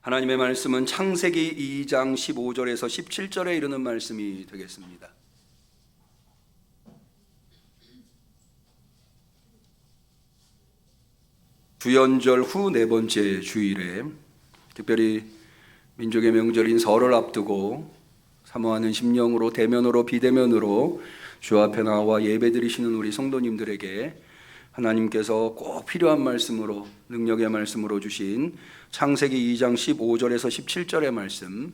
하나님의 말씀은 창세기 2장 15절에서 17절에 이르는 말씀이 되겠습니다. 주연절 후 네 번째 주일에 특별히 민족의 명절인 설을 앞두고 사모하는 심령으로 대면으로 비대면으로 주 앞에 나와 예배드리시는 우리 성도님들에게 하나님께서 꼭 필요한 말씀으로 능력의 말씀으로 주신 창세기 2장 15절에서 17절의 말씀,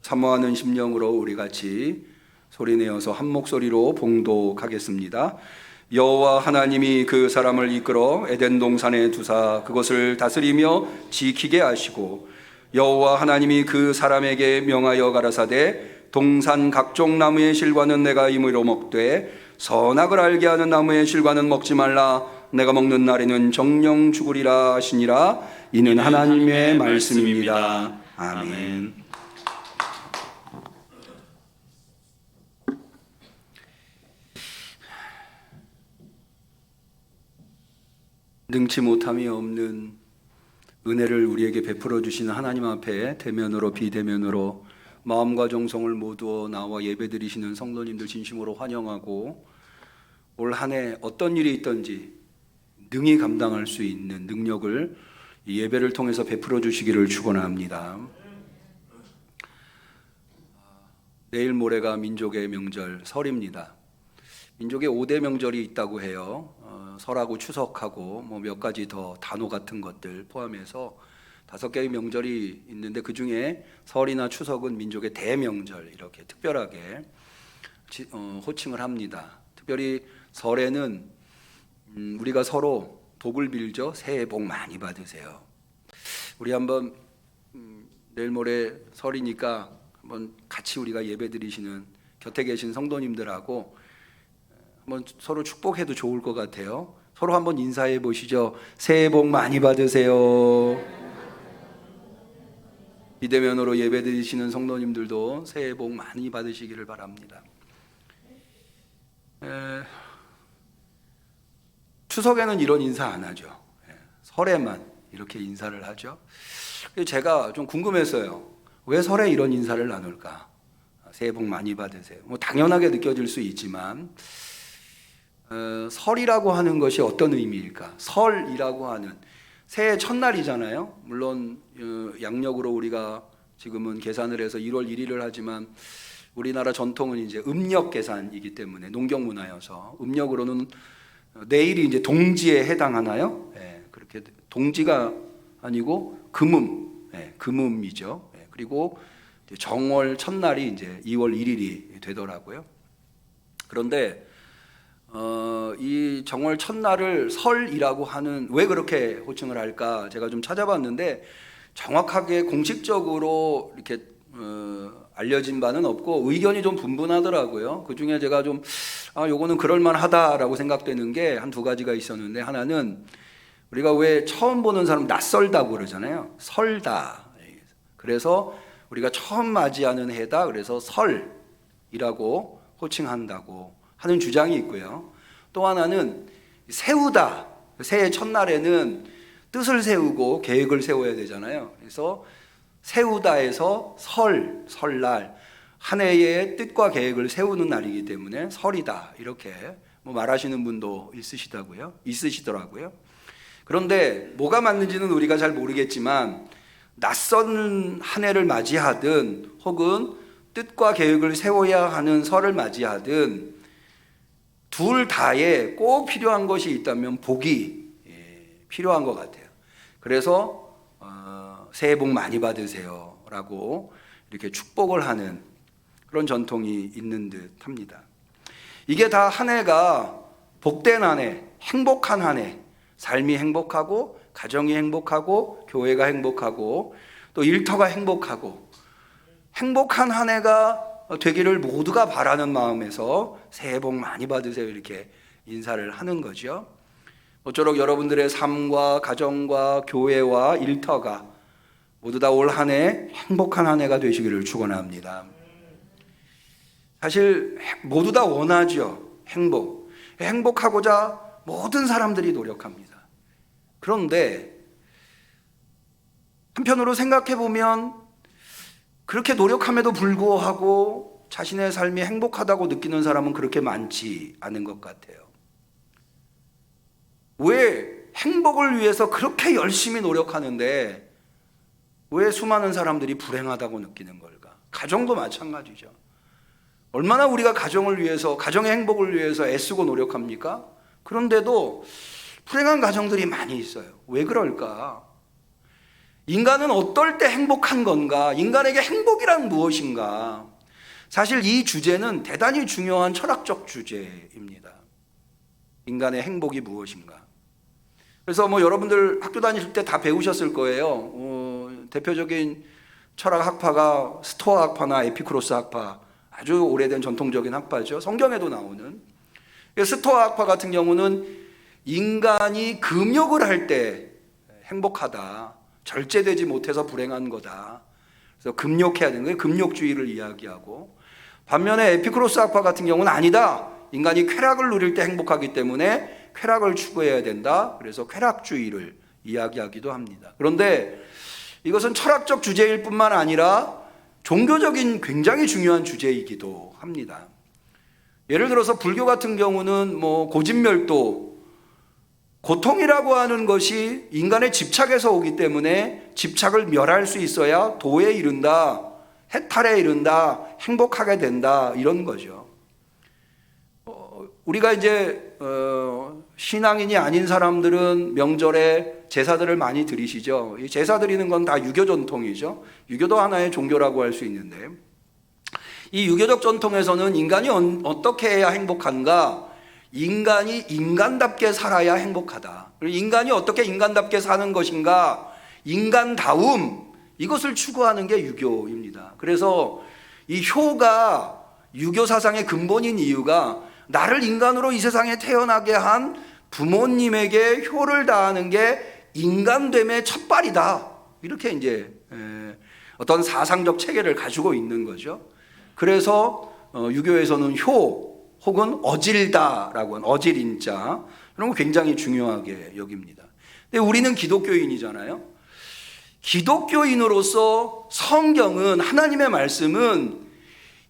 사모하는 심령으로 우리 같이 소리내어서 한 목소리로 봉독하겠습니다. 여호와 하나님이 그 사람을 이끌어 에덴 동산에 두사 그것을 다스리며 지키게 하시고, 여호와 하나님이 그 사람에게 명하여 가라사대 동산 각종 나무의 실과는 내가 임의로 먹되 선악을 알게 하는 나무의 실과는 먹지 말라. 내가 먹는 날에는 정령 죽으리라 하시니라. 이는 하나님의 말씀입니다. 아멘. 능치 못함이 없는 은혜를 우리에게 베풀어 주시는 하나님 앞에 대면으로 비대면으로 마음과 정성을 모두 나와 예배드리시는 성도님들 진심으로 환영하고, 올 한 해 어떤 일이 있든지 능히 감당할 수 있는 능력을 이 예배를 통해서 베풀어 주시기를 축원합니다. 내일 모레가 민족의 명절 설입니다. 민족의 5대 명절이 있다고 해요. 설하고 추석하고 뭐 몇 가지 더 단오 같은 것들 포함해서 5개의 명절이 있는데, 그 중에 설이나 추석은 민족의 대명절 이렇게 특별하게 호칭을 합니다. 특별히 설에는 우리가 서로 복을 빌죠. 새해 복 많이 받으세요. 우리 한번 내일 모레 설이니까 한번 같이 우리가 예배드리시는 곁에 계신 성도님들하고 한번 서로 축복해도 좋을 것 같아요. 서로 한번 인사해 보시죠. 새해 복 많이 받으세요. 비대면으로 예배드리시는 성도님들도 새해 복 많이 받으시기를 바랍니다. 추석에는 이런 인사 안 하죠. 설에만 이렇게 인사를 하죠. 제가 좀 궁금했어요. 왜 설에 이런 인사를 나눌까? 새해 복 많이 받으세요. 뭐 당연하게 느껴질 수 있지만 설이라고 하는 것이 어떤 의미일까? 설이라고 하는 새해 첫날이잖아요. 물론 양력으로 우리가 지금은 계산을 해서 1월 1일을 하지만 우리나라 전통은 이제 음력 계산이기 때문에 농경 문화여서 음력으로는 내일이 이제 동지에 해당하나요? 그렇게 동지가 아니고 금음, 금음이죠. 그리고 정월 첫날이 이제 2월 1일이 되더라고요. 그런데 이 정월 첫날을 설이라고 하는, 왜 그렇게 호칭을 할까 제가 좀 찾아봤는데 정확하게 공식적으로 이렇게 알려진 바는 없고 의견이 좀 분분하더라고요. 그 중에 제가 좀 요거는 그럴만하다라고 생각되는 게 한 2가지가 있었는데, 하나는 우리가 왜 처음 보는 사람 낯설다고 그러잖아요. 설다. 그래서 우리가 처음 맞이하는 해다. 그래서 설이라고 호칭한다고 하는 주장이 있고요. 또 하나는 세우다. 새해 첫날에는 뜻을 세우고 계획을 세워야 되잖아요. 그래서 세우다에서 설날, 한 해의 뜻과 계획을 세우는 날이기 때문에 설이다. 이렇게 뭐 말하시는 분도 있으시더라고요. 그런데 뭐가 맞는지는 우리가 잘 모르겠지만, 낯선 한 해를 맞이하든 혹은 뜻과 계획을 세워야 하는 설을 맞이하든 둘 다에 꼭 필요한 것이 있다면 복이 필요한 것 같아요. 그래서 새해 복 많이 받으세요 라고 이렇게 축복을 하는 그런 전통이 있는 듯 합니다. 이게 다 한 해가 복된 한 해, 행복한 한 해, 삶이 행복하고 가정이 행복하고 교회가 행복하고 또 일터가 행복하고 행복한 한 해가 되기를 모두가 바라는 마음에서 새해 복 많이 받으세요 이렇게 인사를 하는 거죠. 모쪼록 여러분들의 삶과 가정과 교회와 일터가 모두 다 올 한 해 행복한 한 해가 되시기를 축원합니다. 사실 모두 다 원하죠. 행복하고자 모든 사람들이 노력합니다. 그런데 한편으로 생각해 보면 그렇게 노력함에도 불구하고 자신의 삶이 행복하다고 느끼는 사람은 그렇게 많지 않은 것 같아요. 왜 행복을 위해서 그렇게 열심히 노력하는데 왜 수많은 사람들이 불행하다고 느끼는 걸까? 가정도 마찬가지죠. 얼마나 우리가 가정을 위해서, 가정의 행복을 위해서 애쓰고 노력합니까? 그런데도 불행한 가정들이 많이 있어요. 왜 그럴까? 인간은 어떨 때 행복한 건가? 인간에게 행복이란 무엇인가? 사실 이 주제는 대단히 중요한 철학적 주제입니다. 인간의 행복이 무엇인가? 그래서 여러분들 학교 다닐 때 다 배우셨을 거예요. 대표적인 철학 학파가 스토아 학파나 에피쿠로스 학파, 아주 오래된 전통적인 학파죠. 성경에도 나오는. 스토아 학파 같은 경우는 인간이 금욕을 할 때 행복하다, 절제되지 못해서 불행한 거다, 그래서 금욕해야 되는 거예요. 금욕주의를 이야기하고, 반면에 에피쿠로스 학파 같은 경우는 아니다, 인간이 쾌락을 누릴 때 행복하기 때문에 쾌락을 추구해야 된다, 그래서 쾌락주의를 이야기하기도 합니다. 그런데 이것은 철학적 주제일 뿐만 아니라 종교적인 굉장히 중요한 주제이기도 합니다. 예를 들어서 불교 같은 경우는 고진멸도, 고통이라고 하는 것이 인간의 집착에서 오기 때문에 집착을 멸할 수 있어야 도에 이른다, 해탈에 이른다, 행복하게 된다, 이런 거죠. 우리가 이제 신앙인이 아닌 사람들은 명절에 제사들을 많이 드리시죠. 이 제사 드리는 건 다 유교 전통이죠. 유교도 하나의 종교라고 할 수 있는데, 이 유교적 전통에서는 인간이 어떻게 해야 행복한가? 인간이 인간답게 살아야 행복하다. 그리고 인간이 어떻게 인간답게 사는 것인가? 인간다움, 이것을 추구하는 게 유교입니다. 그래서 이 효가 유교 사상의 근본인 이유가 나를 인간으로 이 세상에 태어나게 한 부모님에게 효를 다하는 게 인간됨의 첫발이다, 이렇게 이제 어떤 사상적 체계를 가지고 있는 거죠. 그래서 유교에서는 효 혹은 어질다라고 하는 어질인자, 이런 거 굉장히 중요하게 여깁니다. 근데 우리는 기독교인이잖아요. 기독교인으로서 성경은, 하나님의 말씀은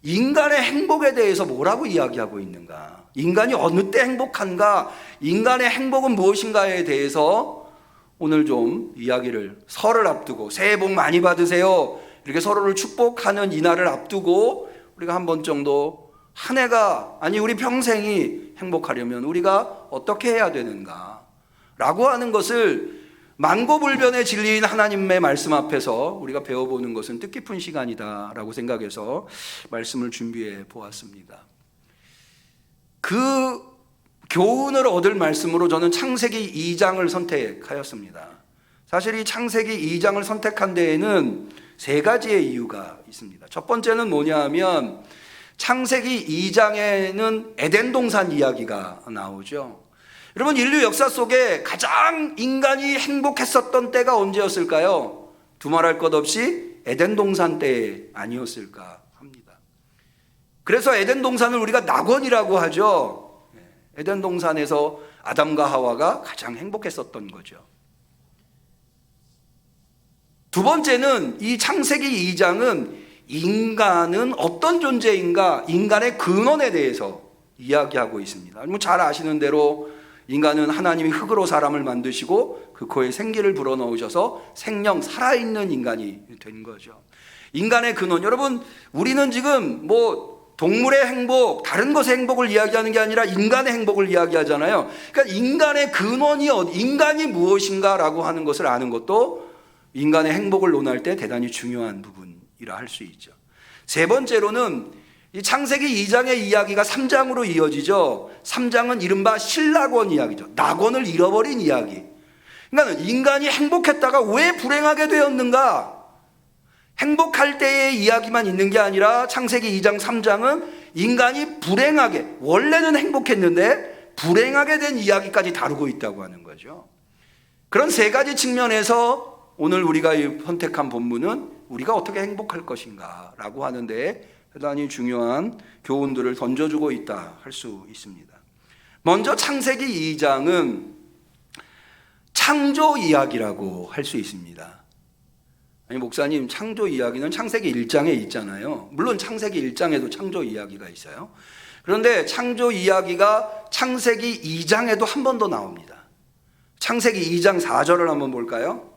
인간의 행복에 대해서 뭐라고 이야기하고 있는가? 인간이 어느 때 행복한가? 인간의 행복은 무엇인가에 대해서 오늘 좀 이야기를, 설을 앞두고 새해 복 많이 받으세요, 이렇게 서로를 축복하는 이날을 앞두고 우리가 한 번 정도, 한 해가, 아니 우리 평생이 행복하려면 우리가 어떻게 해야 되는가 라고 하는 것을 만고불변의 진리인 하나님의 말씀 앞에서 우리가 배워보는 것은 뜻깊은 시간이다라고 생각해서 말씀을 준비해 보았습니다. 그 교훈을 얻을 말씀으로 저는 창세기 2장을 선택하였습니다. 사실 이 창세기 2장을 선택한 데에는 세 가지의 이유가 있습니다. 첫 번째는 뭐냐 하면, 창세기 2장에는 에덴 동산 이야기가 나오죠. 여러분, 인류 역사 속에 가장 인간이 행복했었던 때가 언제였을까요? 두말할 것 없이 에덴 동산 때 아니었을까 합니다. 그래서 에덴 동산을 우리가 낙원이라고 하죠. 에덴 동산에서 아담과 하와가 가장 행복했었던 거죠. 두 번째는 이 창세기 2장은 인간은 어떤 존재인가, 인간의 근원에 대해서 이야기하고 있습니다. 잘 아시는 대로 인간은 하나님이 흑으로 사람을 만드시고 그 코에 생기를 불어넣으셔서 생명, 살아있는 인간이 된 거죠. 인간의 근원, 여러분, 우리는 지금 동물의 행복, 다른 것의 행복을 이야기하는 게 아니라 인간의 행복을 이야기하잖아요. 그러니까 인간의 근원이 인간이 무엇인가라고 하는 것을 아는 것도 인간의 행복을 논할 때 대단히 중요한 부분이라 할 수 있죠. 세 번째로는 이 창세기 2장의 이야기가 3장으로 이어지죠. 3장은 이른바 신락원 이야기죠. 낙원을 잃어버린 이야기. 그러니까 인간이 행복했다가 왜 불행하게 되었는가? 행복할 때의 이야기만 있는 게 아니라 창세기 2장 3장은 인간이 불행하게, 원래는 행복했는데 불행하게 된 이야기까지 다루고 있다고 하는 거죠. 그런 세 가지 측면에서 오늘 우리가 선택한 본문은 우리가 어떻게 행복할 것인가 라고 하는데 대단히 중요한 교훈들을 던져주고 있다 할 수 있습니다. 먼저 창세기 2장은 창조 이야기라고 할 수 있습니다. 아니 목사님, 창조 이야기는 창세기 1장에 있잖아요. 물론 창세기 1장에도 창조 이야기가 있어요. 그런데 창조 이야기가 창세기 2장에도 한 번 더 나옵니다. 창세기 2장 4절을 한번 볼까요?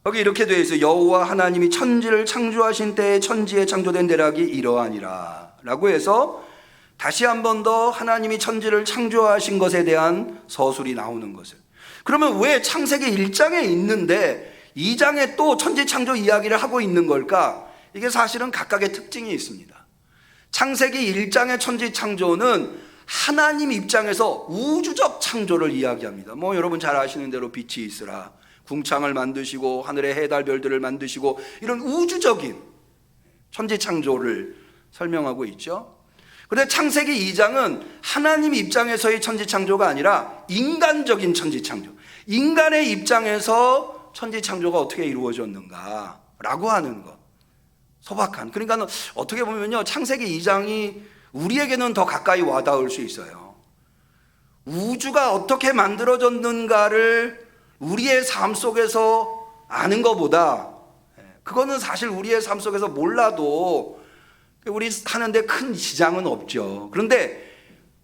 거기 이렇게 되어 있어요. 여호와 하나님이 천지를 창조하신 때에 천지에 창조된 대략이 이러하니라 라고 해서 다시 한 번 더 하나님이 천지를 창조하신 것에 대한 서술이 나오는 것을. 그러면 왜 창세기 1장에 있는데 2장에 또 천지 창조 이야기를 하고 있는 걸까? 이게 사실은 각각의 특징이 있습니다. 창세기 1장의 천지 창조는 하나님 입장에서 우주적 창조를 이야기합니다. 뭐 여러분 잘 아시는 대로 빛이 있으라, 궁창을 만드시고 하늘의 해달 별들을 만드시고 이런 우주적인 천지 창조를 설명하고 있죠. 그런데 창세기 2장은 하나님 입장에서의 천지 창조가 아니라 인간적인 천지 창조, 인간의 입장에서 천지 창조가 어떻게 이루어졌는가라고 하는 것. 소박한. 그러니까 어떻게 보면요, 창세기 2장이 우리에게는 더 가까이 와닿을 수 있어요. 우주가 어떻게 만들어졌는가를 우리의 삶 속에서 아는 것보다, 그거는 사실 우리의 삶 속에서 몰라도 우리 하는데 큰 지장은 없죠. 그런데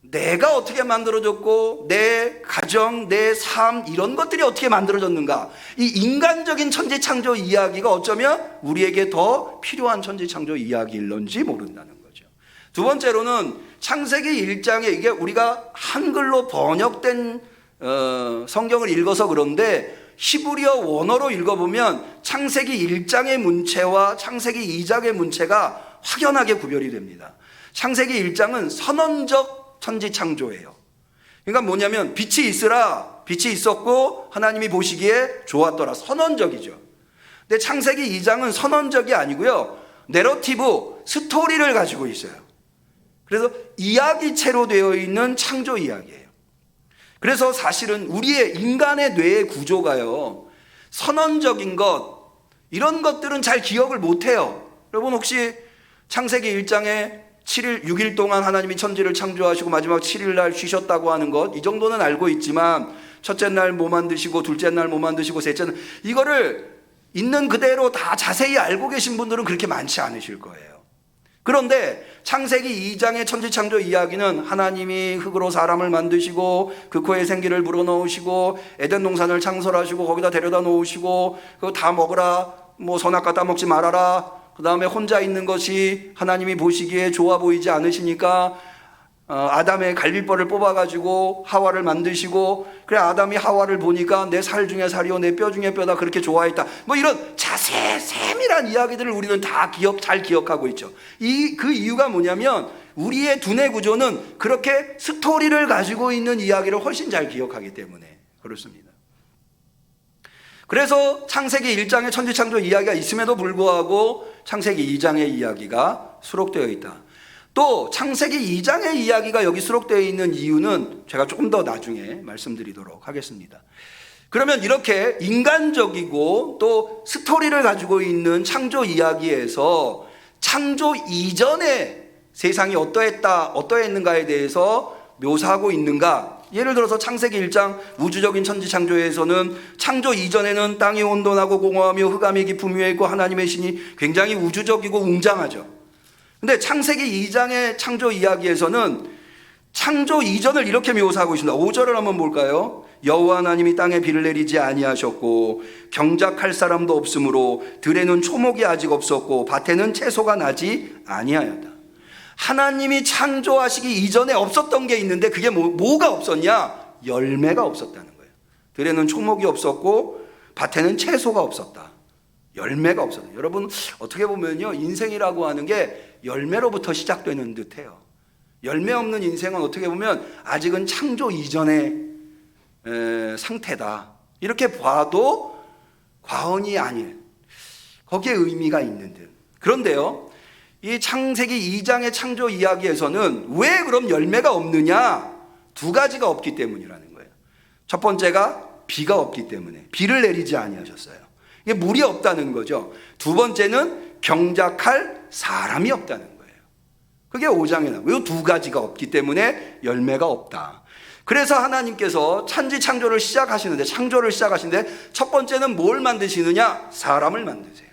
내가 어떻게 만들어졌고 내 가정, 내 삶 이런 것들이 어떻게 만들어졌는가, 이 인간적인 천지창조 이야기가 어쩌면 우리에게 더 필요한 천지창조 이야기일런지 모른다는 거죠. 두 번째로는 창세기 1장에 이게 우리가 한글로 번역된 성경을 읽어서 그런데 히브리어 원어로 읽어보면 창세기 1장의 문체와 창세기 2장의 문체가 확연하게 구별이 됩니다. 창세기 1장은 선언적 천지 창조예요. 그러니까 뭐냐면 빛이 있으라, 빛이 있었고 하나님이 보시기에 좋았더라, 선언적이죠. 근데 창세기 2장은 선언적이 아니고요, 내러티브, 스토리를 가지고 있어요. 그래서 이야기체로 되어 있는 창조 이야기예요. 그래서 사실은 우리의 인간의 뇌의 구조가요, 선언적인 것 이런 것들은 잘 기억을 못해요. 여러분 혹시 창세기 1장에 7일, 6일 동안 하나님이 천지를 창조하시고 마지막 7일 날 쉬셨다고 하는 것, 이 정도는 알고 있지만 첫째 날 뭐 만드시고 둘째 날 뭐 만드시고 셋째 날, 이거를 있는 그대로 다 자세히 알고 계신 분들은 그렇게 많지 않으실 거예요. 그런데 창세기 2장의 천지 창조 이야기는 하나님이 흙으로 사람을 만드시고 그 코에 생기를 불어넣으시고 에덴 동산을 창설하시고 거기다 데려다 놓으시고 그거 다 먹으라, 뭐 선악과 따먹지 말아라, 그 다음에 혼자 있는 것이 하나님이 보시기에 좋아 보이지 않으시니까 아담의 갈비뼈를 뽑아가지고 하와를 만드시고, 그래 아담이 하와를 보니까 내 살 중에 살이요 내 뼈 중에 뼈다 그렇게 좋아했다, 뭐 이런 세밀한 이야기들을 우리는 다 잘 기억하고 있죠. 그 이유가 뭐냐면 우리의 두뇌 구조는 그렇게 스토리를 가지고 있는 이야기를 훨씬 잘 기억하기 때문에 그렇습니다. 그래서 창세기 1장의 천지창조 이야기가 있음에도 불구하고 창세기 2장의 이야기가 수록되어 있다. 또 창세기 2장의 이야기가 여기 수록되어 있는 이유는 제가 조금 더 나중에 말씀드리도록 하겠습니다. 그러면 이렇게 인간적이고 또 스토리를 가지고 있는 창조 이야기에서 창조 이전에 세상이 어떠했는가에 대해서 묘사하고 있는가? 예를 들어서 창세기 1장 우주적인 천지창조에서는 창조 이전에는 땅이 온돈하고 공허하며 흑암이 깊음 위에 있고 하나님의 신이 굉장히 우주적이고 웅장하죠. 근데 창세기 2장의 창조 이야기에서는 창조 이전을 이렇게 묘사하고 있습니다. 5절을 한번 볼까요? 여호와 하나님이 땅에 비를 내리지 아니하셨고 경작할 사람도 없으므로 들에는 초목이 아직 없었고 밭에는 채소가 나지 아니하였다. 하나님이 창조하시기 이전에 없었던 게 있는데 그게 뭐가 없었냐? 열매가 없었다는 거예요. 들에는 초목이 없었고 밭에는 채소가 없었다. 열매가 없었다. 여러분 어떻게 보면요, 인생이라고 하는 게 열매로부터 시작되는 듯해요. 열매 없는 인생은 어떻게 보면 아직은 창조 이전의 상태다, 이렇게 봐도 과언이 아닐, 거기에 의미가 있는 듯. 그런데요, 이 창세기 2장의 창조 이야기에서는 왜 그럼 열매가 없느냐? 두 가지가 없기 때문이라는 거예요. 첫 번째가 비가 없기 때문에, 비를 내리지 아니하셨어요. 이게 물이 없다는 거죠. 두 번째는 경작할 사람이 없다는 거예요. 그게 5장에 나와요. 이 두 가지가 없기 때문에 열매가 없다. 그래서 하나님께서 창조를 시작하시는데 첫 번째는 뭘 만드시느냐? 사람을 만드세요.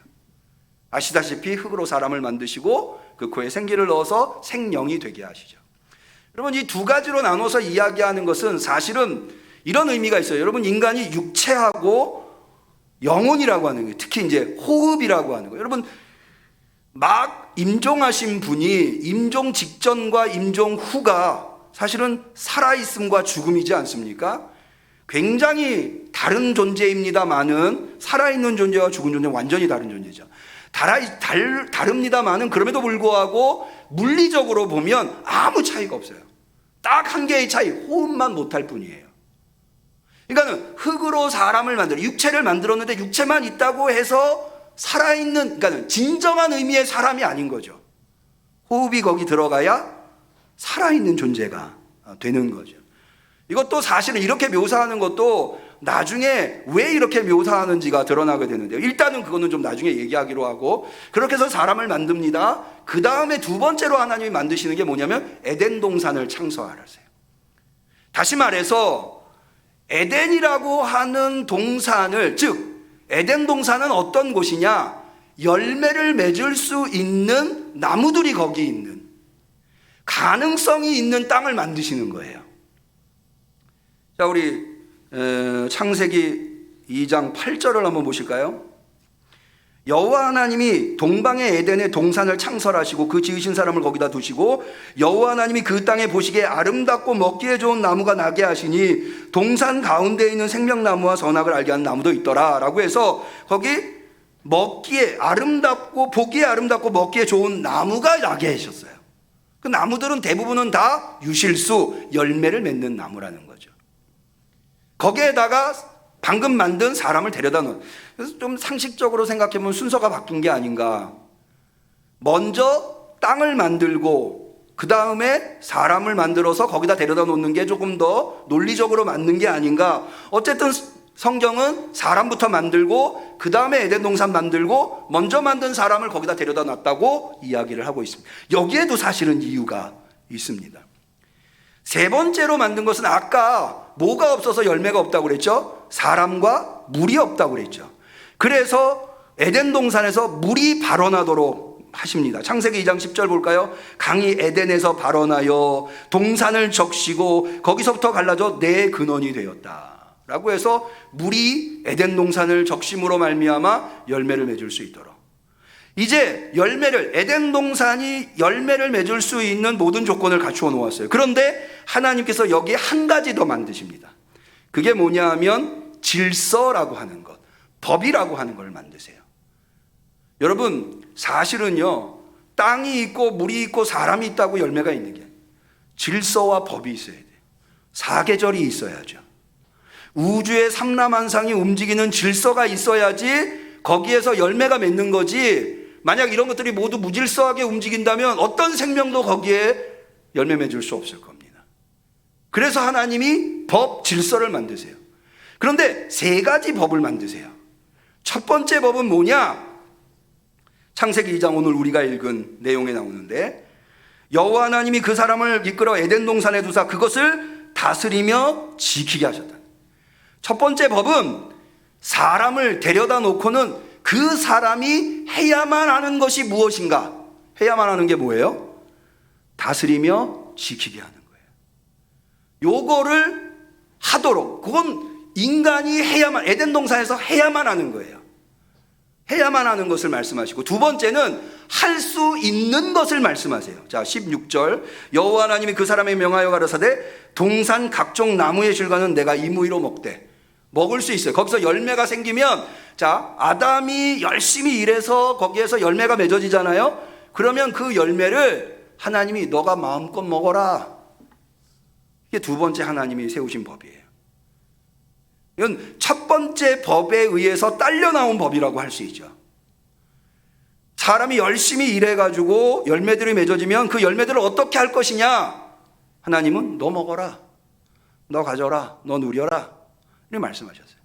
아시다시피 흙으로 사람을 만드시고 그 코에 생기를 넣어서 생명이 되게 하시죠. 여러분, 이 두 가지로 나눠서 이야기하는 것은 사실은 이런 의미가 있어요. 여러분, 인간이 육체하고 영혼이라고 하는 거예요. 특히 이제 호흡이라고 하는 거예요. 여러분, 막 임종하신 분이 임종 직전과 임종 후가 사실은 살아있음과 죽음이지 않습니까? 굉장히 다른 존재입니다만은 살아있는 존재와 죽은 존재는 완전히 다른 존재죠. 다릅니다만은 그럼에도 불구하고 물리적으로 보면 아무 차이가 없어요. 딱 한 개의 차이, 호흡만 못할 뿐이에요. 그러니까 흙으로 사람을 만들어 육체를 만들었는데 육체만 있다고 해서 살아있는, 그러니까 진정한 의미의 사람이 아닌 거죠. 호흡이 거기 들어가야 살아있는 존재가 되는 거죠. 이것도 사실은 이렇게 묘사하는 것도 나중에 왜 이렇게 묘사하는지가 드러나게 되는데요. 일단은 그거는 좀 나중에 얘기하기로 하고, 그렇게 해서 사람을 만듭니다. 그 다음에 두 번째로 하나님이 만드시는 게 뭐냐면 에덴 동산을 창설하세요. 다시 말해서 에덴이라고 하는 동산을, 즉 에덴 동산은 어떤 곳이냐? 열매를 맺을 수 있는 나무들이 거기 있는, 가능성이 있는 땅을 만드시는 거예요. 자, 우리 창세기 2장 8절을 한번 보실까요? 여호와 하나님이 동방의 에덴에 동산을 창설하시고 그 지으신 사람을 거기다 두시고 여호와 하나님이 그 땅에 보시기에 아름답고 먹기에 좋은 나무가 나게 하시니 동산 가운데에 있는 생명나무와 선악을 알게 하는 나무도 있더라 라고 해서 거기 먹기에 아름답고 보기에 아름답고 먹기에 좋은 나무가 나게 하셨어요. 그 나무들은 대부분은 다 유실수, 열매를 맺는 나무라는 거죠. 거기에다가 방금 만든 사람을 데려다 놓은, 그래서 좀 상식적으로 생각해보면 순서가 바뀐 게 아닌가. 먼저 땅을 만들고 그 다음에 사람을 만들어서 거기다 데려다 놓는 게 조금 더 논리적으로 맞는 게 아닌가. 어쨌든 성경은 사람부터 만들고 그 다음에 에덴 동산 만들고 먼저 만든 사람을 거기다 데려다 놨다고 이야기를 하고 있습니다. 여기에도 사실은 이유가 있습니다. 세 번째로 만든 것은 아까 뭐가 없어서 열매가 없다고 그랬죠? 사람과 물이 없다고 그랬죠. 그래서 에덴 동산에서 물이 발원하도록 하십니다. 창세기 2장 10절 볼까요? 강이 에덴에서 발원하여 동산을 적시고 거기서부터 갈라져 네 근원이 되었다 라고 해서 물이 에덴 동산을 적심으로 말미암아 열매를 맺을 수 있도록, 이제 에덴 동산이 열매를 맺을 수 있는 모든 조건을 갖추어 놓았어요. 그런데 하나님께서 여기 한 가지 더 만드십니다. 그게 뭐냐 하면 질서라고 하는 것, 법이라고 하는 걸 만드세요. 여러분, 사실은요, 땅이 있고 물이 있고 사람이 있다고 열매가 있는 게 질서와 법이 있어야 돼요. 사계절이 있어야죠. 우주의 삼라만상이 움직이는 질서가 있어야지 거기에서 열매가 맺는 거지, 만약 이런 것들이 모두 무질서하게 움직인다면 어떤 생명도 거기에 열매 맺을 수 없을 겁니다. 그래서 하나님이 법, 질서를 만드세요. 그런데 세 가지 법을 만드세요. 첫 번째 법은 뭐냐? 창세기 2장 오늘 우리가 읽은 내용에 나오는데, 여호와 하나님이 그 사람을 이끌어 에덴 동산에 두사 그것을 다스리며 지키게 하셨다. 첫 번째 법은 사람을 데려다 놓고는 그 사람이 해야만 하는 것이 무엇인가? 해야만 하는 게 뭐예요? 다스리며 지키게 하는 거예요. 요거를 하도록, 그건 인간이 해야만, 에덴 동산에서 해야만 하는 거예요. 해야만 하는 것을 말씀하시고, 두 번째는 할 수 있는 것을 말씀하세요. 자, 16절. 여호와 하나님이 그 사람에 명하여 가라사대 동산 각종 나무의 실과는 내가 임의로 먹되, 먹을 수 있어요. 거기서 열매가 생기면, 자, 아담이 열심히 일해서 거기에서 열매가 맺어지잖아요. 그러면 그 열매를 하나님이 너가 마음껏 먹어라. 이게 두 번째 하나님이 세우신 법이에요. 이건 첫 번째 법에 의해서 딸려 나온 법이라고 할 수 있죠. 사람이 열심히 일해가지고 열매들이 맺어지면 그 열매들을 어떻게 할 것이냐? 하나님은 너 먹어라, 너 가져라, 너 누려라 이렇게 말씀하셨어요.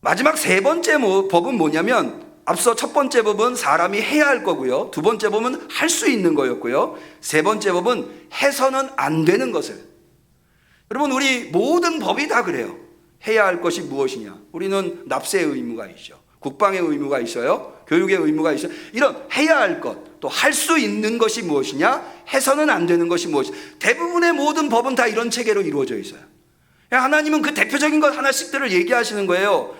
마지막 세 번째 법은 뭐냐면, 앞서 첫 번째 법은 사람이 해야 할 거고요, 두 번째 법은 할 수 있는 거였고요, 세 번째 법은 해서는 안 되는 것을, 여러분, 우리 모든 법이 다 그래요. 해야 할 것이 무엇이냐? 우리는 납세의 의무가 있죠. 국방의 의무가 있어요. 교육의 의무가 있어요. 이런 해야 할 것, 또 할 수 있는 것이 무엇이냐? 해서는 안 되는 것이 무엇이냐? 대부분의 모든 법은 다 이런 체계로 이루어져 있어요. 하나님은 그 대표적인 것 하나씩들을 얘기하시는 거예요.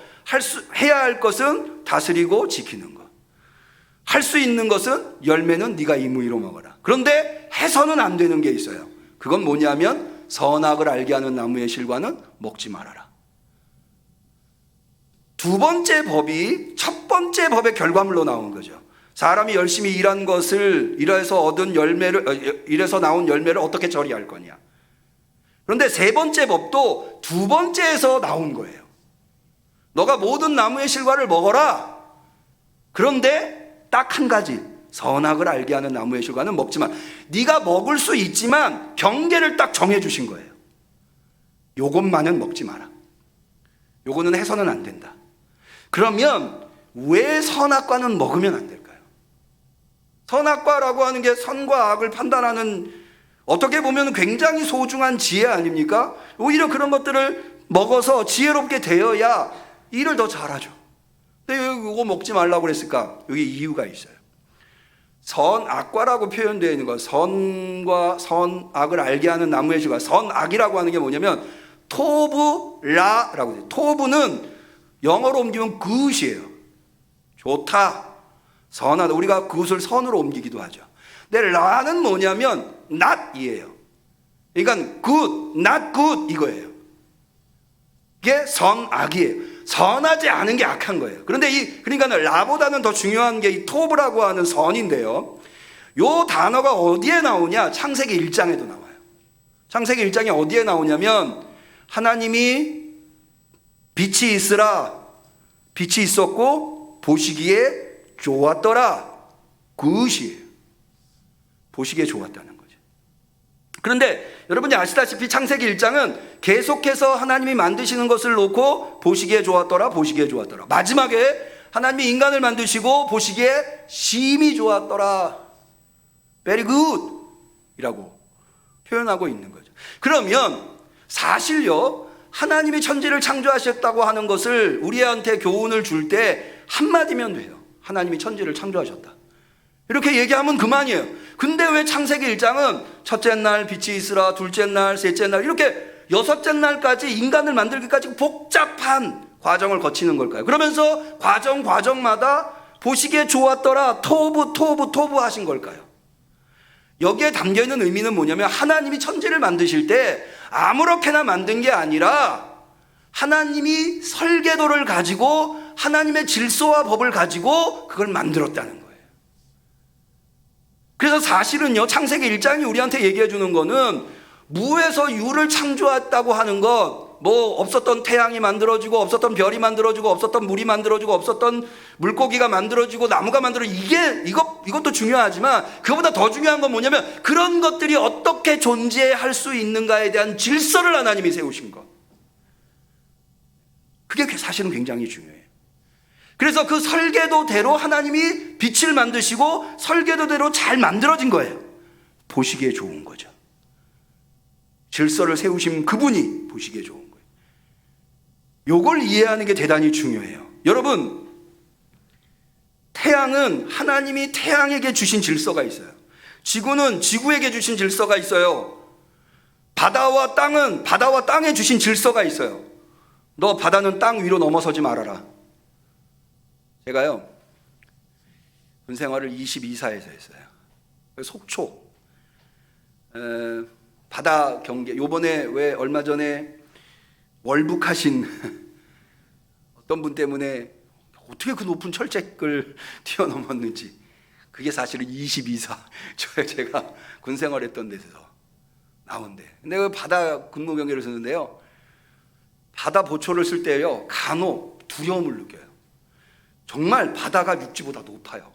해야 할 것은 다스리고 지키는 것. 할 수 있는 것은 열매는 네가 이무이로 먹어라. 그런데 해서는 안 되는 게 있어요. 그건 뭐냐면 선악을 알게 하는 나무의 실과는 먹지 말아라. 두 번째 법이 첫 번째 법의 결과물로 나온 거죠. 사람이 열심히 일한 것을 일해서 나온 열매를 어떻게 처리할 거냐. 그런데 세 번째 법도 두 번째에서 나온 거예요. 너가 모든 나무의 실과를 먹어라. 그런데 딱 한 가지, 선악을 알게 하는 나무의 실과는 먹지 마. 네가 먹을 수 있지만 경계를 딱 정해 주신 거예요. 요것만은 먹지 마라. 요거는 해서는 안 된다. 그러면 왜 선악과는 먹으면 안 될까요? 선악과라고 하는 게 선과 악을 판단하는, 어떻게 보면 굉장히 소중한 지혜 아닙니까? 오히려 그런 것들을 먹어서 지혜롭게 되어야 일을 더 잘하죠. 근데 왜 이거 먹지 말라고 그랬을까? 여기 이유가 있어요. 선악과라고 표현되어 있는 거, 선과 선악을 알게 하는 나무의 실과, 선악이라고 하는 게 뭐냐면 토브라라고 해요. 토브는 영어로 옮기면 굿이에요. 좋다, 선하다. 우리가 굿을 선으로 옮기기도 하죠. 근데 라는 뭐냐면 not이에요. 그러니까 good, not good 이거예요. 이게 선악이에요. 선하지 않은 게 악한 거예요. 그런데 그러니까 라보다는 더 중요한 게 이 토브라고 하는 선인데요. 요 단어가 어디에 나오냐? 창세기 1장에도 나와요. 창세기 1장에 어디에 나오냐면 하나님이 빛이 있으라, 빛이 있었고 보시기에 좋았더라. 굿이에요. 보시기에 좋았다는 거죠. 그런데 여러분이 아시다시피 창세기 1장은 계속해서 하나님이 만드시는 것을 놓고 보시기에 좋았더라, 보시기에 좋았더라. 마지막에 하나님이 인간을 만드시고 보시기에 심히 좋았더라, very good 이라고 표현하고 있는 거죠. 그러면 사실요, 하나님이 천지를 창조하셨다고 하는 것을 우리한테 교훈을 줄 때 한마디면 돼요. 하나님이 천지를 창조하셨다. 이렇게 얘기하면 그만이에요. 근데 왜 창세기 1장은 첫째 날 빛이 있으라, 둘째 날, 셋째 날 이렇게 여섯째 날까지 인간을 만들기까지 복잡한 과정을 거치는 걸까요? 그러면서 과정마다 보시기에 좋았더라, 토브 하신 걸까요? 여기에 담겨있는 의미는 뭐냐면 하나님이 천지를 만드실 때 아무렇게나 만든 게 아니라 하나님이 설계도를 가지고 하나님의 질서와 법을 가지고 그걸 만들었다는 거예요. 그래서 사실은요, 창세기 1장이 우리한테 얘기해 주는 거는 무에서 유를 창조했다고 하는 것, 뭐 없었던 태양이 만들어지고 없었던 별이 만들어지고 없었던 물이 만들어지고 없었던 물고기가 만들어지고 나무가 만들어지고 이것도 중요하지만 그거보다 더 중요한 건 뭐냐면 그런 것들이 어떻게 존재할 수 있는가에 대한 질서를 하나님이 세우신 것. 그게 사실은 굉장히 중요해요. 그래서 그 설계도대로 하나님이 빛을 만드시고 설계도대로 잘 만들어진 거예요. 보시기에 좋은 거죠. 질서를 세우신 그분이 보시기에 좋은 거예요. 요걸 이해하는 게 대단히 중요해요. 여러분, 태양은 하나님이 태양에게 주신 질서가 있어요. 지구는 지구에게 주신 질서가 있어요. 바다와 땅은 바다와 땅에 주신 질서가 있어요. 너 바다는 땅 위로 넘어서지 말아라. 제가요, 군 생활을 22사에서 했어요. 속초 바다 경계, 요번에 왜 얼마 전에 월북하신 어떤 분 때문에 어떻게 그 높은 철책을 뛰어넘었는지, 그게 사실은 22사 제가 군 생활했던 데서 나온대. 근데 그 바다 근무 경계를 쓰는데요, 바다 보초를 쓸 때요 간혹 두려움을 느껴요. 정말 바다가 육지보다 높아요.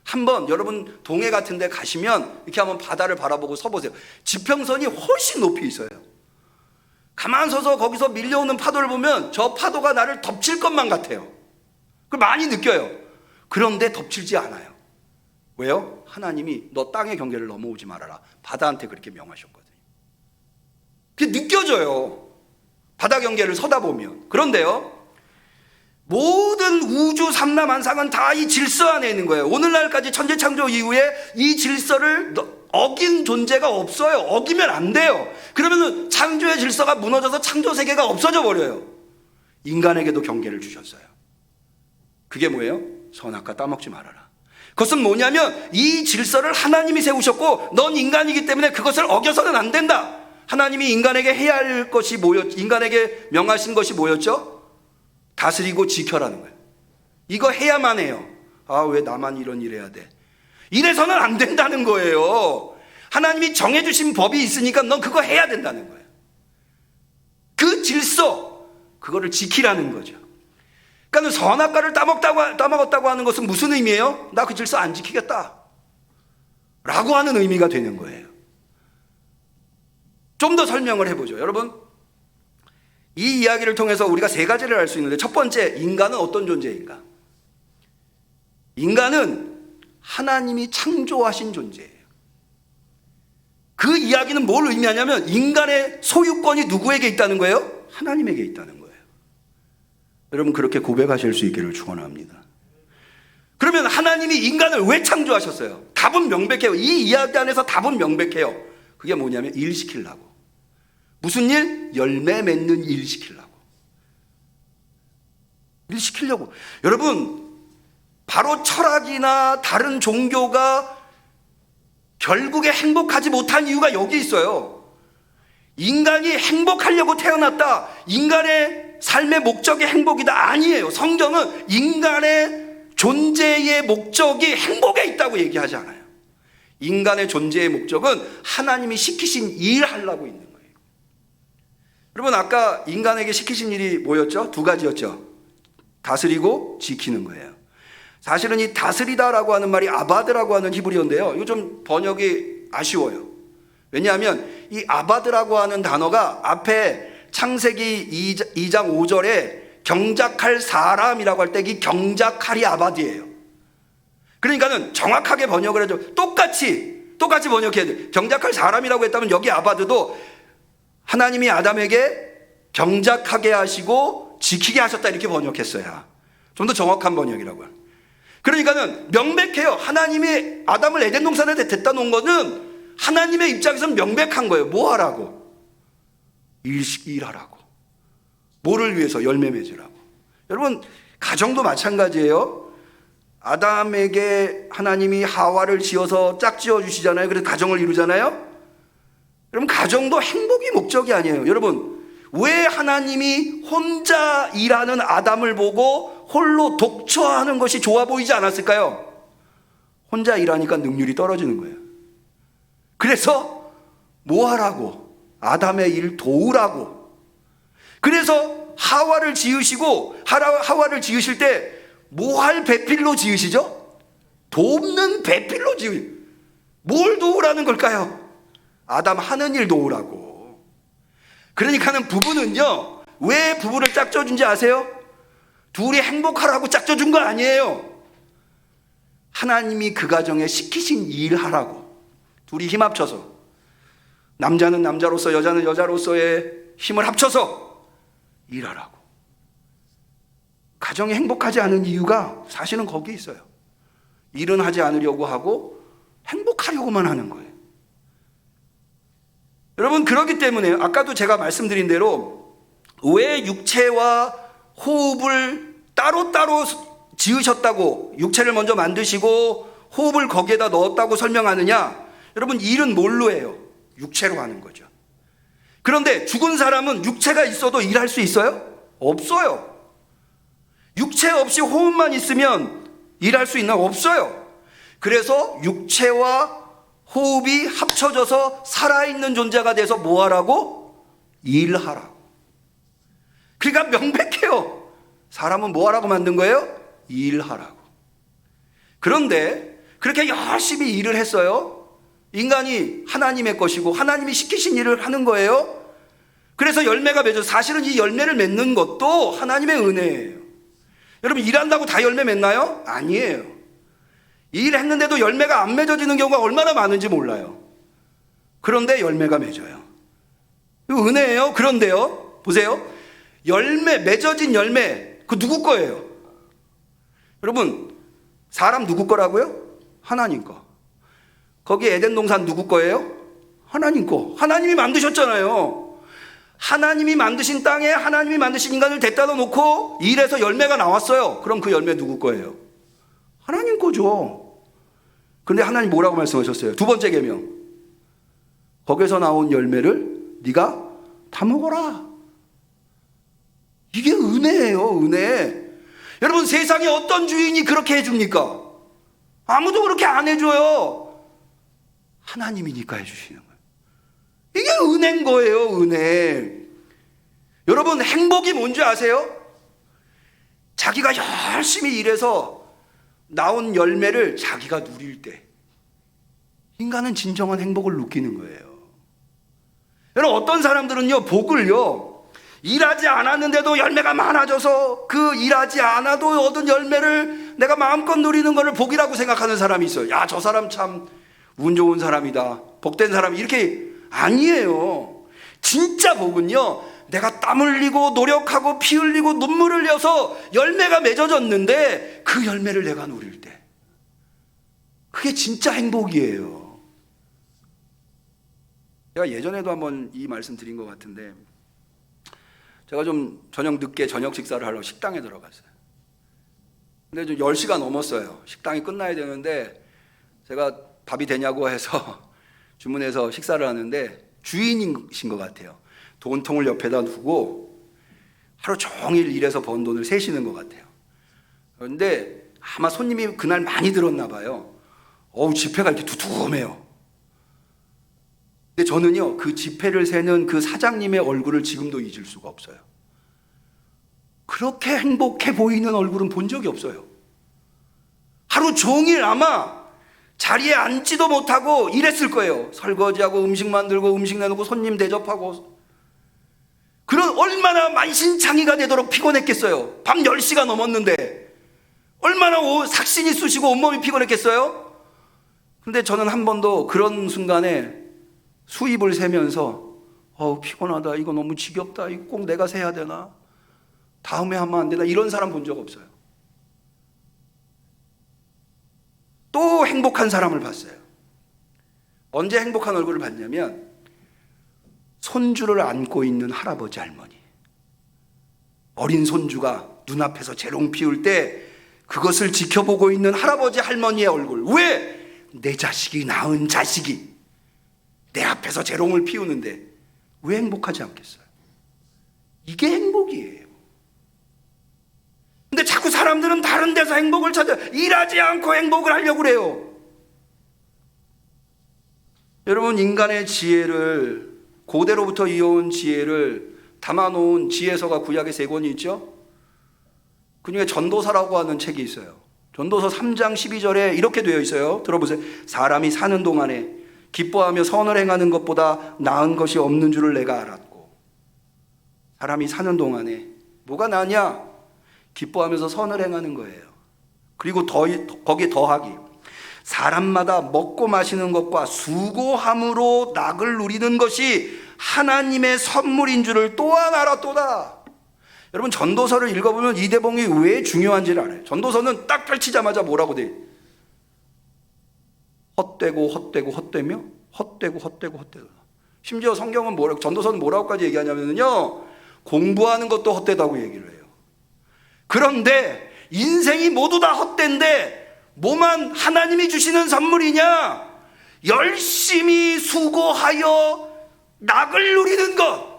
한번 여러분 동해 같은 데 가시면 이렇게 한번 바다를 바라보고 서보세요. 지평선이 훨씬 높이 있어요. 가만 서서 거기서 밀려오는 파도를 보면 저 파도가 나를 덮칠 것만 같아요. 그걸 많이 느껴요. 그런데 덮칠지 않아요. 왜요? 하나님이 너 땅의 경계를 넘어오지 말아라, 바다한테 그렇게 명하셨거든요. 그게 느껴져요. 바다 경계를 서다 보면. 그런데요, 모든 우주 삼라만상은 다 이 질서 안에 있는 거예요. 오늘날까지 천지창조 이후에 이 질서를 어긴 존재가 없어요. 어기면 안 돼요. 그러면 창조의 질서가 무너져서 창조 세계가 없어져 버려요. 인간에게도 경계를 주셨어요. 그게 뭐예요? 선악과 따먹지 말아라. 그것은 뭐냐면 이 질서를 하나님이 세우셨고 넌 인간이기 때문에 그것을 어겨서는 안 된다. 하나님이 인간에게 해야 할 것이 인간에게 명하신 것이 뭐였죠? 다스리고 지켜라는 거예요. 이거 해야만 해요. 아, 왜 나만 이런 일 해야 돼? 이래서는 안 된다는 거예요. 하나님이 정해주신 법이 있으니까 넌 그거 해야 된다는 거예요. 그 질서, 그거를 지키라는 거죠. 그러니까 선악과를 따먹었다고 하는 것은 무슨 의미예요? 나 그 질서 안 지키겠다 라고 하는 의미가 되는 거예요. 좀 더 설명을 해보죠. 여러분, 이 이야기를 통해서 우리가 세 가지를 알 수 있는데, 첫 번째, 인간은 어떤 존재인가? 인간은 하나님이 창조하신 존재예요. 그 이야기는 뭘 의미하냐면 인간의 소유권이 누구에게 있다는 거예요? 하나님에게 있다는 거예요. 여러분, 그렇게 고백하실 수 있기를 축원합니다. 그러면 하나님이 인간을 왜 창조하셨어요? 답은 명백해요. 이 이야기 안에서 답은 명백해요. 그게 뭐냐면 일 시키려고. 무슨 일? 열매 맺는 일 시키려고. 일 시키려고. 여러분, 바로 철학이나 다른 종교가 결국에 행복하지 못한 이유가 여기 있어요. 인간이 행복하려고 태어났다. 인간의 삶의 목적이 행복이다. 아니에요. 성경은 인간의 존재의 목적이 행복에 있다고 얘기하지 않아요. 인간의 존재의 목적은 하나님이 시키신 일 하려고 있는 거예요. 여러분, 아까 인간에게 시키신 일이 뭐였죠? 두 가지였죠. 다스리고 지키는 거예요. 사실은 이 다스리다라고 하는 말이 아바드라고 하는 히브리어인데요, 이거 좀 번역이 아쉬워요. 왜냐하면 이 아바드라고 하는 단어가 앞에 창세기 2장 5절에 경작할 사람이라고 할 때 이 경작할이 아바드예요. 그러니까는 정확하게 번역을 해줘. 똑같이 번역해야 돼. 경작할 사람이라고 했다면 여기 아바드도 하나님이 아담에게 경작하게 하시고 지키게 하셨다, 이렇게 번역했어요. 좀 더 정확한 번역이라고요. 그러니까는 명백해요. 하나님이 아담을 에덴 동산에 데려다 놓은 거는 하나님의 입장에서는 명백한 거예요. 뭐 하라고? 일하라고. 뭐를 위해서? 열매 맺으라고. 여러분, 가정도 마찬가지예요. 아담에게 하나님이 하와를 지어서 짝지어 주시잖아요. 그래서 가정을 이루잖아요. 여러분, 가정도 행복이 목적이 아니에요. 여러분, 왜 하나님이 혼자 일하는 아담을 보고 홀로 독처하는 것이 좋아 보이지 않았을까요? 혼자 일하니까 능률이 떨어지는 거예요. 그래서 뭐 하라고? 아담의 일 도우라고. 그래서 하와를 지으시고, 하와를 지으실 때 뭐 할 배필로 지으시죠? 돕는 배필로 뭘 도우라는 걸까요? 아담 하는 일 도우라고. 그러니까는 부부는요, 왜 부부를 짝져준지 아세요? 둘이 행복하라고 짝져준 거 아니에요. 하나님이 그 가정에 시키신 일 하라고. 둘이 힘 합쳐서, 남자는 남자로서 여자는 여자로서의 힘을 합쳐서 일하라고. 가정이 행복하지 않은 이유가 사실은 거기 있어요. 일은 하지 않으려고 하고 행복하려고만 하는 거예요. 여러분, 그렇기 때문에 아까도 제가 말씀드린 대로 왜 육체와 호흡을 따로따로 지으셨다고, 육체를 먼저 만드시고 호흡을 거기에다 넣었다고 설명하느냐? 여러분, 일은 뭘로 해요? 육체로 하는 거죠. 그런데 죽은 사람은 육체가 있어도 일할 수 있어요? 없어요. 육체 없이 호흡만 있으면 일할 수 있나? 없어요. 그래서 육체와 호흡이 합쳐져서 살아있는 존재가 돼서 뭐 하라고? 일하라고. 그러니까 명백해요. 사람은 뭐 하라고 만든 거예요? 일하라고. 그런데 그렇게 열심히 일을 했어요. 인간이 하나님의 것이고 하나님이 시키신 일을 하는 거예요. 그래서 열매가 맺어서, 사실은 이 열매를 맺는 것도 하나님의 은혜예요. 여러분, 일한다고 다 열매 맺나요? 아니에요. 일했는데도 열매가 안 맺어지는 경우가 얼마나 많은지 몰라요. 그런데 열매가 맺어요. 이거 은혜예요. 그런데요, 보세요. 열매, 맺어진 열매, 그 누구 거예요? 여러분, 사람 누구 거라고요? 하나님 거. 거기 에덴 동산 누구 거예요? 하나님 거. 하나님이 만드셨잖아요. 하나님이 만드신 땅에 하나님이 만드신 인간을 데려다 놓고 일해서 열매가 나왔어요. 그럼 그 열매 누구 거예요? 하나님 거죠. 그런데 하나님 뭐라고 말씀하셨어요? 두 번째 계명. 거기서 나온 열매를 네가 다 먹어라. 이게 은혜예요, 은혜. 여러분, 세상에 어떤 주인이 그렇게 해줍니까? 아무도 그렇게 안 해줘요. 하나님이니까 해주시는 거예요. 이게 은혜인 거예요, 은혜. 여러분, 행복이 뭔지 아세요? 자기가 열심히 일해서 나온 열매를 자기가 누릴 때 인간은 진정한 행복을 느끼는 거예요. 여러분, 어떤 사람들은요, 복을요, 일하지 않았는데도 열매가 많아져서 그 일하지 않아도 얻은 열매를 내가 마음껏 누리는 것을 복이라고 생각하는 사람이 있어요. 야, 저 사람 참 운 좋은 사람이다, 복된 사람, 이렇게. 아니에요. 진짜 복은요, 내가 땀 흘리고 노력하고 피 흘리고 눈물 흘려서 열매가 맺어졌는데 그 열매를 내가 누릴 때, 그게 진짜 행복이에요. 제가 예전에도 한번 이 말씀 드린 것 같은데, 제가 좀 저녁 늦게 저녁 식사를 하려고 식당에 들어갔어요. 근데 좀 10시가 넘었어요. 식당이 끝나야 되는데 제가 밥이 되냐고 해서 주문해서 식사를 하는데 주인이신 것 같아요. 돈통을 옆에다 두고 하루 종일 일해서 번 돈을 세시는 것 같아요. 그런데 아마 손님이 그날 많이 들었나 봐요. 지폐가 이렇게 두툼해요. 근데 저는요, 그 지폐를 세는 그 사장님의 얼굴을 지금도 잊을 수가 없어요. 그렇게 행복해 보이는 얼굴은 본 적이 없어요. 하루 종일 아마 자리에 앉지도 못하고 일했을 거예요. 설거지하고 음식 만들고 음식 내놓고 손님 대접하고. 그런 얼마나 만신창이가 되도록 피곤했겠어요. 밤 10시가 넘었는데 얼마나 삭신이 쑤시고 온몸이 피곤했겠어요. 근데 저는 한 번도 그런 순간에 수입을 세면서 피곤하다, 이거 너무 지겹다, 이거 꼭 내가 세야 되나, 다음에 하면 안 되나, 이런 사람 본 적 없어요. 또 행복한 사람을 봤어요. 언제 행복한 얼굴을 봤냐면, 손주를 안고 있는 할아버지 할머니, 어린 손주가 눈앞에서 재롱 피울 때 그것을 지켜보고 있는 할아버지 할머니의 얼굴. 왜? 내 자식이 낳은 자식이 내 앞에서 재롱을 피우는데 왜 행복하지 않겠어요? 이게 행복이에요. 근데 자꾸 사람들은 다른 데서 행복을 찾아 일하지 않고 행복을 하려고 그래요. 여러분, 인간의 지혜를, 고대로부터 이어온 지혜를 담아놓은 지혜서가 구약에 3권이 있죠. 그 중에 전도서라고 하는 책이 있어요. 전도서 3장 12절에 이렇게 되어 있어요. 들어보세요. 사람이 사는 동안에 기뻐하며 선을 행하는 것보다 나은 것이 없는 줄을 내가 알았고. 사람이 사는 동안에 뭐가 나냐? 기뻐하면서 선을 행하는 거예요. 그리고 거기에 더하기, 사람마다 먹고 마시는 것과 수고함으로 낙을 누리는 것이 하나님의 선물인 줄을 또한 알았도다. 여러분, 전도서를 읽어보면 이 대목이 왜 중요한지를 알아요. 전도서는 딱 펼치자마자 뭐라고 돼? 헛되고 헛되고 헛되며 헛되고 헛되고 헛되고. 심지어 성경은 전도서는 뭐라고까지 얘기하냐면요, 공부하는 것도 헛되다고 얘기를 해요. 그런데 인생이 모두 다 헛된데 뭐만 하나님이 주시는 선물이냐? 열심히 수고하여 낙을 누리는 것.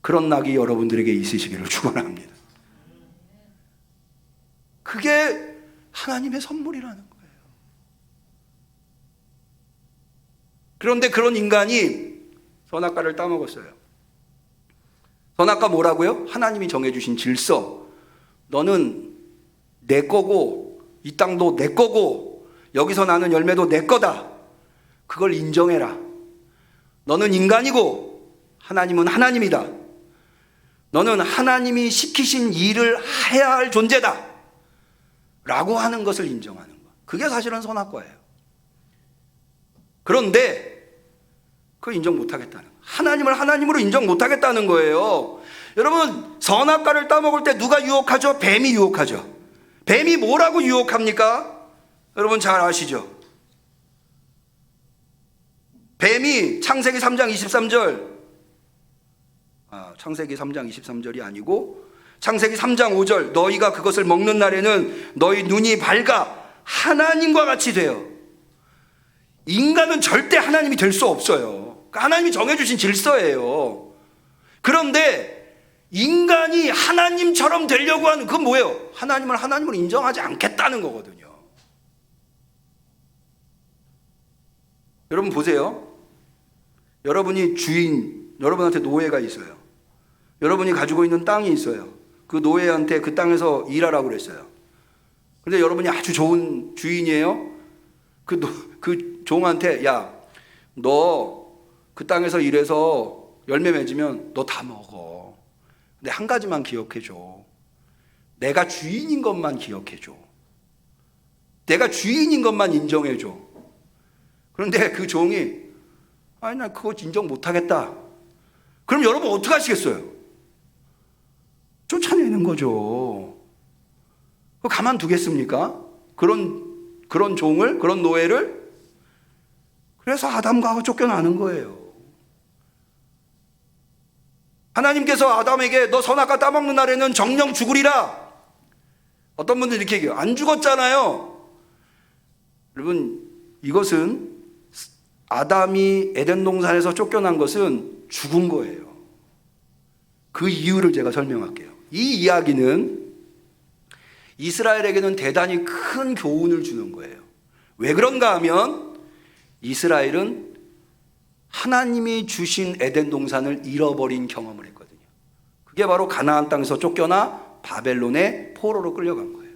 그런 낙이 여러분들에게 있으시기를 축원합니다. 그게 하나님의 선물이라는 거예요. 그런데 그런 인간이 선악과를 따먹었어요. 선악과 뭐라고요? 하나님이 정해주신 질서. 너는 내 거고, 이 땅도 내 거고, 여기서 나는 열매도 내 거다. 그걸 인정해라. 너는 인간이고 하나님은 하나님이다. 너는 하나님이 시키신 일을 해야 할 존재다 라고 하는 것을 인정하는 것. 그게 사실은 선악과예요. 그런데 그거 인정 못하겠다는, 하나님을 하나님으로 인정 못하겠다는 거예요. 여러분, 선악과를 따먹을 때 누가 유혹하죠? 뱀이 유혹하죠. 뱀이 뭐라고 유혹합니까? 여러분 잘 아시죠? 뱀이 창세기 3장 23절, 창세기 3장 23절이 아니고 창세기 3장 5절, 너희가 그것을 먹는 날에는 너희 눈이 밝아 하나님과 같이 되어. 인간은 절대 하나님이 될 수 없어요. 하나님이 정해주신 질서예요. 그런데 인간이 하나님처럼 되려고 하는, 그건 뭐예요? 하나님을 하나님으로 인정하지 않겠다는 거거든요. 여러분 보세요. 여러분이 주인, 여러분한테 노예가 있어요. 여러분이 가지고 있는 땅이 있어요. 그 노예한테 그 땅에서 일하라고 그랬어요. 근데 여러분이 아주 좋은 주인이에요. 그 종한테, 야, 너 그 땅에서 일해서 열매 맺으면 너 다 먹어. 근데 한 가지만 기억해줘. 내가 주인인 것만 기억해줘. 내가 주인인 것만 인정해줘. 그런데 그 종이, 아니, 나 그거 인정 못하겠다. 그럼 여러분 어떻게 하시겠어요? 쫓아내는 거죠. 그거 가만두겠습니까? 그런 종을, 그런 노예를? 그래서 아담과 하와 쫓겨나는 거예요. 하나님께서 아담에게 너 선악과 따먹는 날에는 정령 죽으리라. 어떤 분들이 이렇게 얘기해요. 안 죽었잖아요. 여러분, 이것은 아담이 에덴 동산에서 쫓겨난 것은 죽은 거예요. 그 이유를 제가 설명할게요. 이 이야기는 이스라엘에게는 대단히 큰 교훈을 주는 거예요. 왜 그런가 하면 이스라엘은 하나님이 주신 에덴 동산을 잃어버린 경험을 했거든요. 그게 바로 가나안 땅에서 쫓겨나 바벨론의 포로로 끌려간 거예요.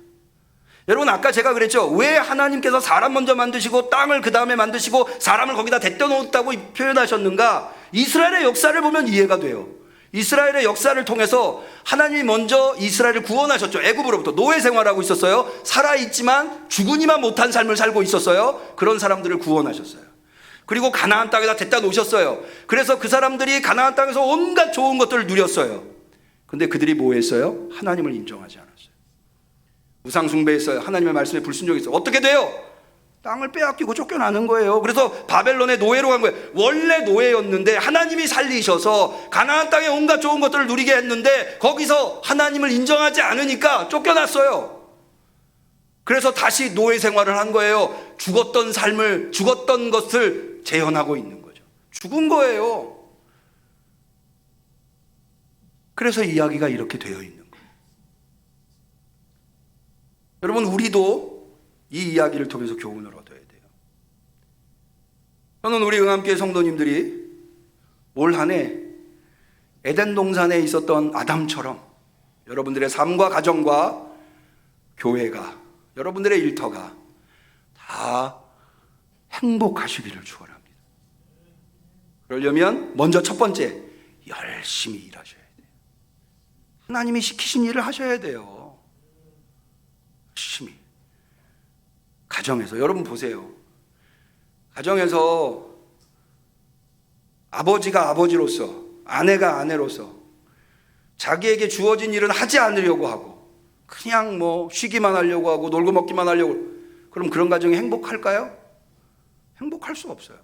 여러분, 아까 제가 그랬죠. 왜 하나님께서 사람 먼저 만드시고 땅을 그 다음에 만드시고 사람을 거기다 댔다 놓았다고 표현하셨는가? 이스라엘의 역사를 보면 이해가 돼요. 이스라엘의 역사를 통해서 하나님이 먼저 이스라엘을 구원하셨죠. 애굽으로부터 노예 생활하고 있었어요. 살아있지만 죽으니만 못한 삶을 살고 있었어요. 그런 사람들을 구원하셨어요. 그리고 가나안 땅에다 댔다 놓으셨어요. 그래서 그 사람들이 가나안 땅에서 온갖 좋은 것들을 누렸어요. 근데 그들이 뭐 했어요? 하나님을 인정하지 않았어요. 우상 숭배했어요. 하나님의 말씀에 불순종했어요. 어떻게 돼요? 땅을 빼앗기고 쫓겨나는 거예요. 그래서 바벨론의 노예로 간 거예요. 원래 노예였는데 하나님이 살리셔서 가나안 땅에 온갖 좋은 것들을 누리게 했는데 거기서 하나님을 인정하지 않으니까 쫓겨났어요. 그래서 다시 노예 생활을 한 거예요. 죽었던 삶을, 죽었던 것을 재현하고 있는 거죠. 죽은 거예요. 그래서 이야기가 이렇게 되어 있는 거예요. 여러분, 우리도 이 이야기를 통해서 교훈을 얻어야 돼요. 저는 우리 응암교회 성도님들이 올 한 해 에덴 동산에 있었던 아담처럼 여러분들의 삶과 가정과 교회가, 여러분들의 일터가 다 행복하시기를 축원합니다. 그러려면 먼저 첫 번째, 열심히 일하셔야 돼요. 하나님이 시키신 일을 하셔야 돼요. 열심히. 가정에서, 여러분 보세요. 가정에서 아버지가 아버지로서, 아내가 아내로서 자기에게 주어진 일은 하지 않으려고 하고 그냥 뭐 쉬기만 하려고 하고 놀고 먹기만 하려고, 그럼 그런 가정이 행복할까요? 행복할 수 없어요.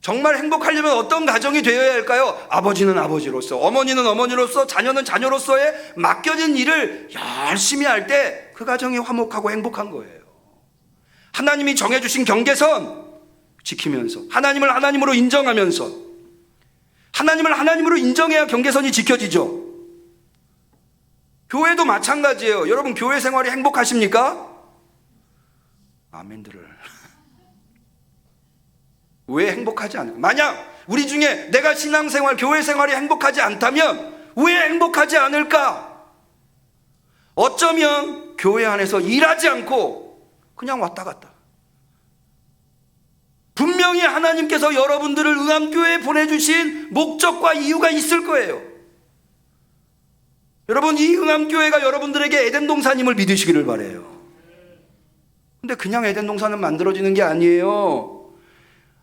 정말 행복하려면 어떤 가정이 되어야 할까요? 아버지는 아버지로서, 어머니는 어머니로서, 자녀는 자녀로서의 맡겨진 일을 열심히 할 때 그 가정이 화목하고 행복한 거예요. 하나님이 정해주신 경계선 지키면서, 하나님을 하나님으로 인정하면서, 하나님을 하나님으로 인정해야 경계선이 지켜지죠. 교회도 마찬가지예요. 여러분, 교회 생활이 행복하십니까? 아멘들을. 왜 행복하지 않을까? 만약 우리 중에 내가 신앙생활, 교회 생활이 행복하지 않다면 왜 행복하지 않을까? 어쩌면 교회 안에서 일하지 않고 그냥 왔다 갔다. 분명히 하나님께서 여러분들을 응암교회에 보내주신 목적과 이유가 있을 거예요. 여러분, 이 응암교회가 여러분들에게 에덴 동산임을 믿으시기를 바라요. 근데 그냥 에덴 동산은 만들어지는 게 아니에요.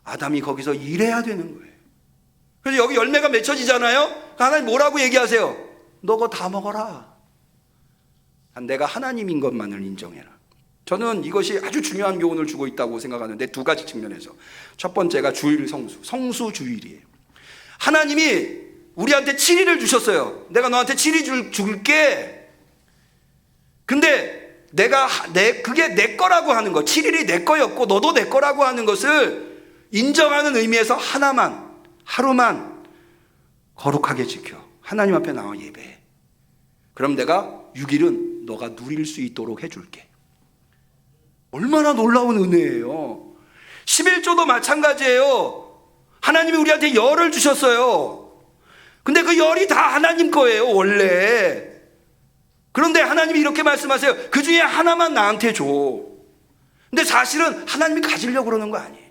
아담이 거기서 일해야 되는 거예요. 그래서 여기 열매가 맺혀지잖아요. 하나님 뭐라고 얘기하세요? 너 그거 다 먹어라. 내가 하나님인 것만을 인정해라. 저는 이것이 아주 중요한 교훈을 주고 있다고 생각하는데 두 가지 측면에서. 첫 번째가 주일 성수주일이에요. 하나님이 우리한테 7일을 주셨어요. 내가 너한테 7일 줄게. 근데 그게 내 거라고 하는 거, 7일이 내 거였고 너도 내 거라고 하는 것을 인정하는 의미에서 하루만 거룩하게 지켜. 하나님 앞에 나와 예배해. 그럼 내가 6일은 너가 누릴 수 있도록 해줄게. 얼마나 놀라운 은혜예요. 11조도 마찬가지예요. 하나님이 우리한테 열을 주셨어요. 근데 그 열이 다 하나님 거예요, 원래. 그런데 하나님이 이렇게 말씀하세요. 그 중에 하나만 나한테 줘. 근데 사실은 하나님이 가지려고 그러는 거 아니에요.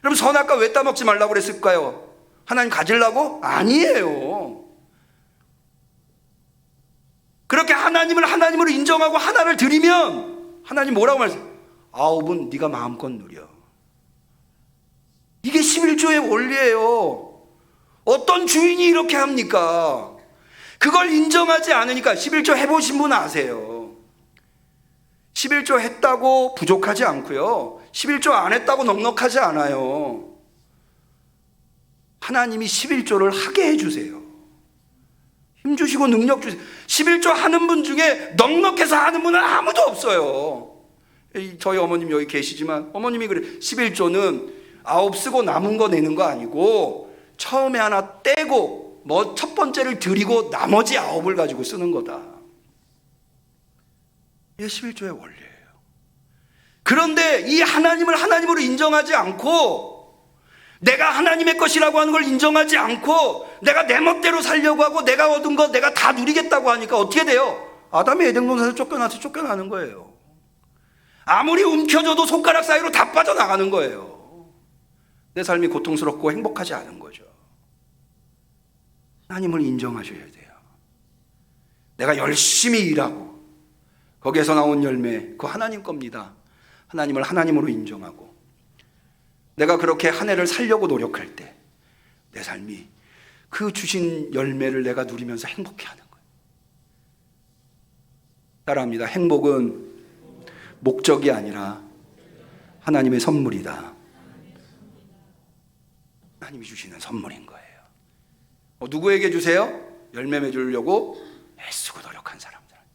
여러분, 선악과 왜 따먹지 말라고 그랬을까요? 하나님 가지려고? 아니에요. 그렇게 하나님으로 인정하고 하나를 드리면 하나님 뭐라고 말씀하세요? 9은 네가 마음껏 누려. 이게 11조의 원리예요. 어떤 주인이 이렇게 합니까? 그걸 인정하지 않으니까. 11조 해보신 분 아세요. 11조 했다고 부족하지 않고요, 11조 안 했다고 넉넉하지 않아요. 하나님이 11조를 하게 해주세요. 힘주시고 능력 주세요. 11조 하는 분 중에 넉넉해서 하는 분은 아무도 없어요. 저희 어머님 여기 계시지만 어머님이 그래. 11조는 9 쓰고 남은 거 내는 거 아니고 처음에 하나 떼고 첫 번째를 드리고 나머지 9을 가지고 쓰는 거다. 이게 11조의 원리예요. 그런데 이 하나님을 하나님으로 인정하지 않고, 내가 하나님의 것이라고 하는 걸 인정하지 않고, 내가 내 멋대로 살려고 하고 내가 얻은 거 내가 다 누리겠다고 하니까 어떻게 돼요? 아담이 에덴 동산에서 쫓겨나는 거예요. 아무리 움켜줘도 손가락 사이로 다 빠져나가는 거예요. 내 삶이 고통스럽고 행복하지 않은 거죠. 하나님을 인정하셔야 돼요. 내가 열심히 일하고 거기에서 나온 열매, 그거 하나님 겁니다. 하나님을 하나님으로 인정하고 내가 그렇게 한 해를 살려고 노력할 때 내 삶이 그 주신 열매를 내가 누리면서 행복해하는 거예요. 따라합니다. 행복은 목적이 아니라 하나님의 선물이다. 하나님이 주시는 선물인 거예요. 누구에게 주세요? 열매 맺으려고 애쓰고 노력한 사람들한테.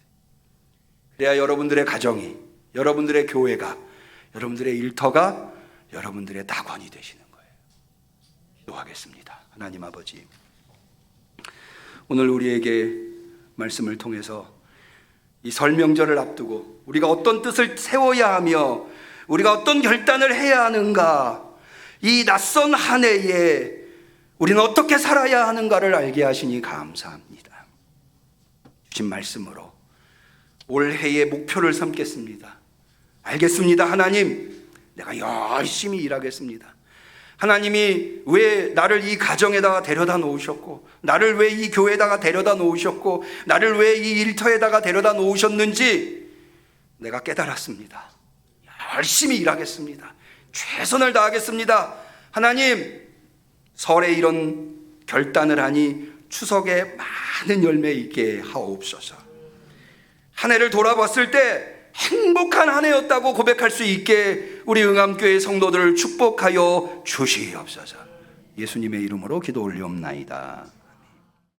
그래야 여러분들의 가정이, 여러분들의 교회가, 여러분들의 일터가 여러분들의 낙원이 되시는 거예요. 기도하겠습니다. 하나님 아버지, 오늘 우리에게 말씀을 통해서 이 설 명절을 앞두고 우리가 어떤 뜻을 세워야 하며 우리가 어떤 결단을 해야 하는가, 이 낯선 한 해에 우리는 어떻게 살아야 하는가를 알게 하시니 감사합니다. 주신 말씀으로 올해의 목표를 삼겠습니다. 알겠습니다. 하나님, 내가 열심히 일하겠습니다. 하나님이 왜 나를 이 가정에다가 데려다 놓으셨고, 나를 왜 이 교회에다가 데려다 놓으셨고, 나를 왜 이 일터에다가 데려다 놓으셨는지 내가 깨달았습니다. 열심히 일하겠습니다. 최선을 다하겠습니다. 하나님, 설에 이런 결단을 하니 추석에 많은 열매 있게 하옵소서. 한 해를 돌아봤을 때 행복한 한 해였다고 고백할 수 있게 우리 응암교회 성도들을 축복하여 주시옵소서. 예수님의 이름으로 기도 올리옵나이다.